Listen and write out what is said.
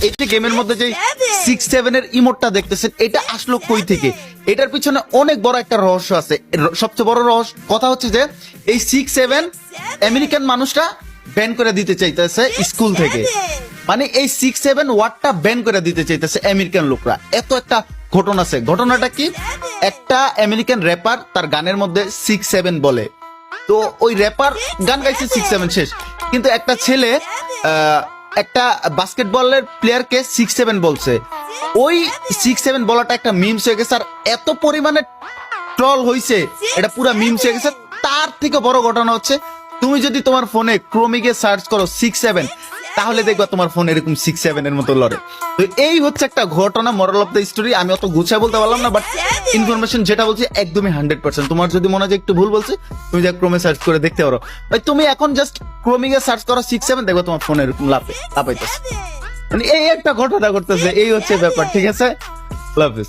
এই যে গেমের মধ্যে যে 6-7 এর ইমোটটা দেখতেছেন, এটা আসলো কই থেকে? এটার পিছনে অনেক বড় একটা রহস্য আছে। সবচেয়ে বড় রহস্য কথা হচ্ছে যে এই 6-7 আমেরিকান মানুষটা ব্যান করে দিতে চাইতেছে স্কুল থেকে। মানে এই 6-7 ওয়ার্ডটা ব্যান করে দিতে চাইতেছে আমেরিকান লোকরা। এত একটা ঘটনা আছে। ঘটনাটা কি? একটা আমেরিকান র্যাপার তার গানের মধ্যে 6-7 বলে, তো ওই র্যাপার গান গাইছে 6-7 শেষ, কিন্তু একটা ছেলে একটা বাস্কেটবলের প্লেয়ারকে 6-7 বলছে। ওই 6-7 বলাটা একটা মিমস হয়ে গেছে, আর এত পরিমাণে ট্রল হয়েছে, এটা পুরো মিমস হয়ে গেছে। তার থেকে বড় ঘটনা হচ্ছে, তুমি যদি তোমার ফোনে ক্রোমিকে সার্চ করো 6-7, তাহলে দেখবা তোমার ফোন এরকম 6-7 এর মতো লড়ে। তো এই হচ্ছে একটা ঘটনা, মোরাল অফ দ্য স্টোরি। আমি অত গুছিয়ে বলতে পারলাম না, বাট ইনফরমেশন যেটা বলছি একদমই 100%। তোমার যদি মনে হয় যে একটু ভুল বলছি, তুমি যা ক্রোমে সার্চ করে দেখতে পারো। ভাই তুমি এখন জাস্ট ক্রোমিকে সার্চ করো 6-7, দেখো তোমার ফোন এরকম লাফাইতেছে। মানে এই একটা ঘটনা করতেছে, এই হচ্ছে ব্যাপার, ঠিক আছে? Love you.